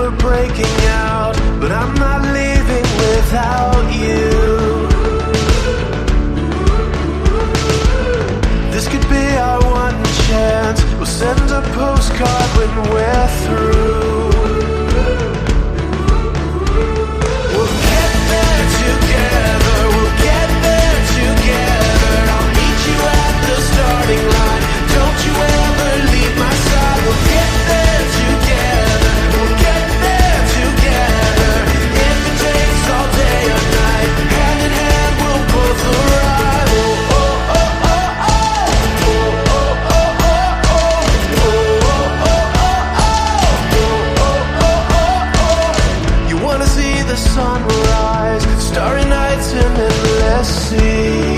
we're breaking out, but I'm not leaving without you. This could be our one chance. We'll send a postcard when we're through. We'll get there together, we'll get there together. I'll meet you at the starting line. Don't you ever leave my side. We'll get there together, we'll get there together. If it takes all day or night, hand in hand we'll both arrive. Oh, oh, oh, oh, oh. Oh, oh, oh, oh, oh. Oh, oh, oh, oh, oh. Oh, oh, oh, oh. You wanna see the sunrise, starry nights and endless sea.